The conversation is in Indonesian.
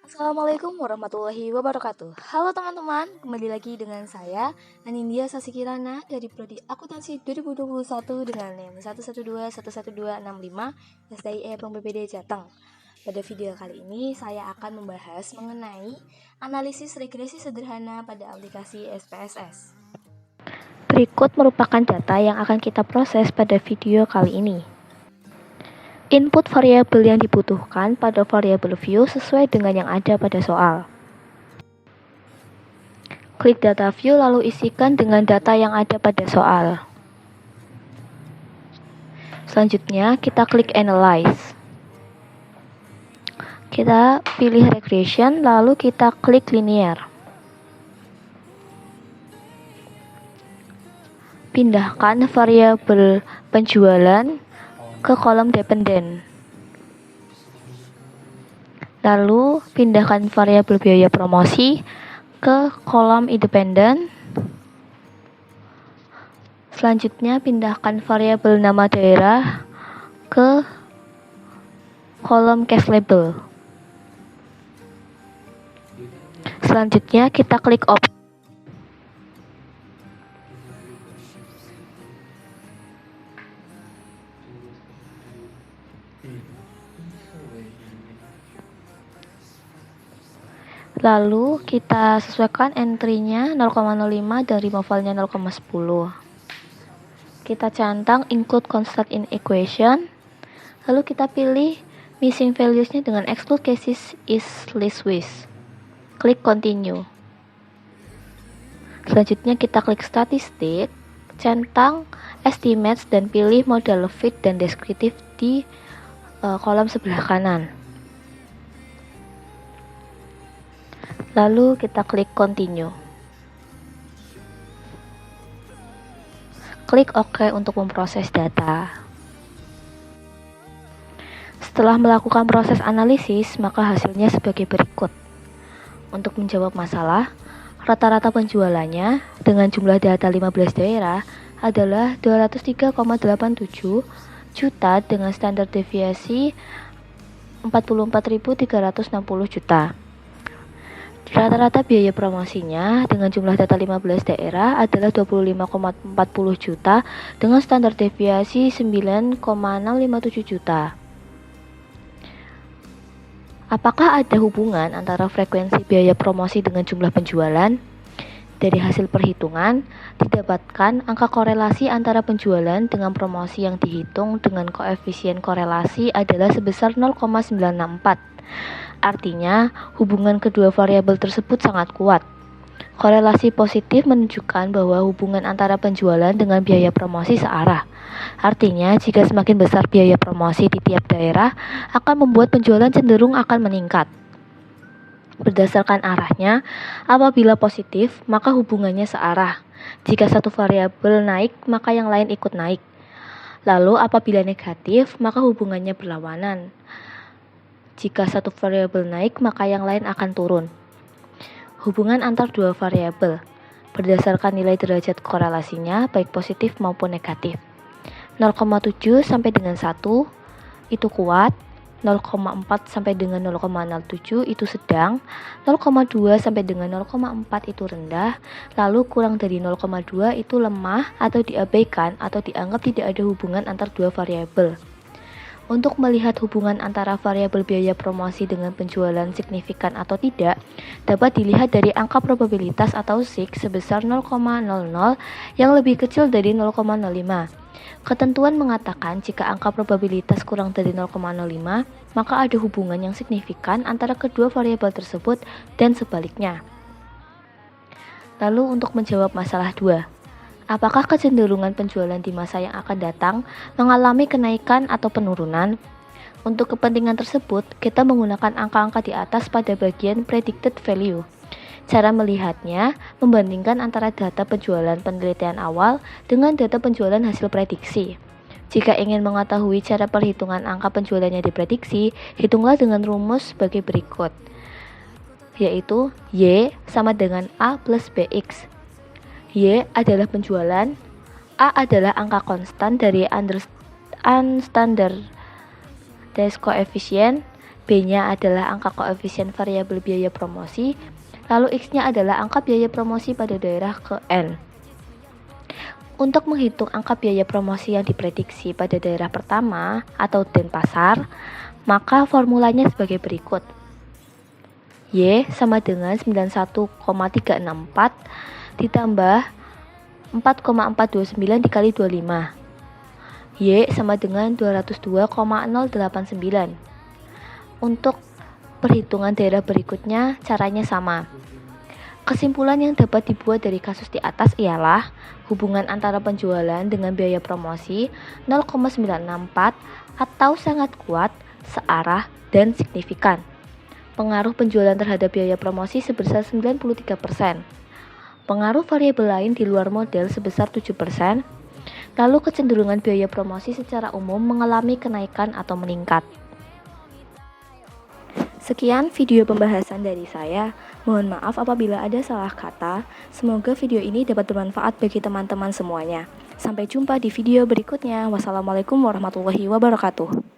Assalamualaikum warahmatullahi wabarakatuh. Halo teman-teman, kembali lagi dengan saya Anindya Sasikirana dari Prodi Akuntansi 2021 dengan NIM 112111265 SDIE Bank BPD Jateng. Pada video kali ini saya akan membahas mengenai analisis regresi sederhana pada aplikasi SPSS. Berikut merupakan data yang akan kita proses pada video kali ini. Input variabel yang dibutuhkan pada variabel view sesuai dengan yang ada pada soal. Klik data view lalu isikan dengan data yang ada pada soal. Selanjutnya kita klik analyze. Kita pilih regression lalu kita klik linear. Pindahkan variabel penjualan ke kolom dependen. Lalu pindahkan variabel biaya promosi ke kolom independen. Selanjutnya pindahkan variabel nama daerah ke kolom cash label. Selanjutnya kita klik open. Lalu kita sesuaikan entry-nya 0,05 dan removal-nya 0,10. Kita centang include constant in equation. Lalu kita pilih missing values-nya dengan exclude cases is least with. Klik continue. Selanjutnya kita klik statistik, centang estimates dan pilih modal fit dan deskriptif di kolom sebelah kanan. Lalu kita klik continue. Klik OK untuk memproses data. Setelah melakukan proses analisis, maka hasilnya sebagai berikut. Untuk menjawab masalah, rata-rata penjualannya dengan jumlah data 15 daerah adalah 203,87 juta dengan standar deviasi 44.360 juta. Rata-rata biaya promosinya dengan jumlah data 15 daerah adalah 25,40 juta dengan standar deviasi 9,657 juta. Apakah ada hubungan antara frekuensi biaya promosi dengan jumlah penjualan? Dari hasil perhitungan, didapatkan angka korelasi antara penjualan dengan promosi yang dihitung dengan koefisien korelasi adalah sebesar 0,964. Artinya, hubungan kedua variabel tersebut sangat kuat. Korelasi positif menunjukkan bahwa hubungan antara penjualan dengan biaya promosi searah. Artinya, jika semakin besar biaya promosi di tiap daerah, akan membuat penjualan cenderung akan meningkat. Berdasarkan arahnya, apabila positif, maka hubungannya searah. Jika satu variabel naik, maka yang lain ikut naik. Lalu, apabila negatif, maka hubungannya berlawanan. Jika satu variabel naik, maka yang lain akan turun. Hubungan antar dua variabel berdasarkan nilai derajat korelasinya baik positif maupun negatif. 0,7 sampai dengan 1 itu kuat, 0,4 sampai dengan 0,07 itu sedang, 0,2 sampai dengan 0,4 itu rendah, lalu kurang dari 0,2 itu lemah atau diabaikan atau dianggap tidak ada hubungan antar dua variabel. Untuk melihat hubungan antara variabel biaya promosi dengan penjualan signifikan atau tidak, dapat dilihat dari angka probabilitas atau SIG sebesar 0,00 yang lebih kecil dari 0,05. Ketentuan mengatakan jika angka probabilitas kurang dari 0,05, maka ada hubungan yang signifikan antara kedua variabel tersebut dan sebaliknya. Lalu untuk menjawab masalah 2. Apakah kecenderungan penjualan di masa yang akan datang mengalami kenaikan atau penurunan? Untuk kepentingan tersebut, kita menggunakan angka-angka di atas pada bagian predicted value. Cara melihatnya membandingkan antara data penjualan penelitian awal dengan data penjualan hasil prediksi. Jika ingin mengetahui cara perhitungan angka penjualannya diprediksi, hitunglah dengan rumus sebagai berikut, yaitu Y sama dengan A plus BX. Y adalah penjualan, A adalah angka konstan dari unstandardized coefficient, B-nya adalah angka koefisien variabel biaya promosi, lalu X-nya adalah angka biaya promosi pada daerah ke N. Untuk menghitung angka biaya promosi yang diprediksi pada daerah pertama atau Denpasar, maka formulanya sebagai berikut. Y sama dengan 91,364 ditambah 4,429 dikali 25. Y sama dengan 202,089. Untuk perhitungan daerah berikutnya, caranya sama. Kesimpulan yang dapat dibuat dari kasus di atas ialah hubungan antara penjualan dengan biaya promosi 0,964 atau sangat kuat, searah, dan signifikan. Pengaruh penjualan terhadap biaya promosi sebesar 93%. Pengaruh variabel lain di luar model sebesar 7%. Lalu kecenderungan biaya promosi secara umum mengalami kenaikan atau meningkat. Sekian video pembahasan dari saya. Mohon maaf apabila ada salah kata. Semoga video ini dapat bermanfaat bagi teman-teman semuanya. Sampai jumpa di video berikutnya. Wassalamualaikum warahmatullahi wabarakatuh.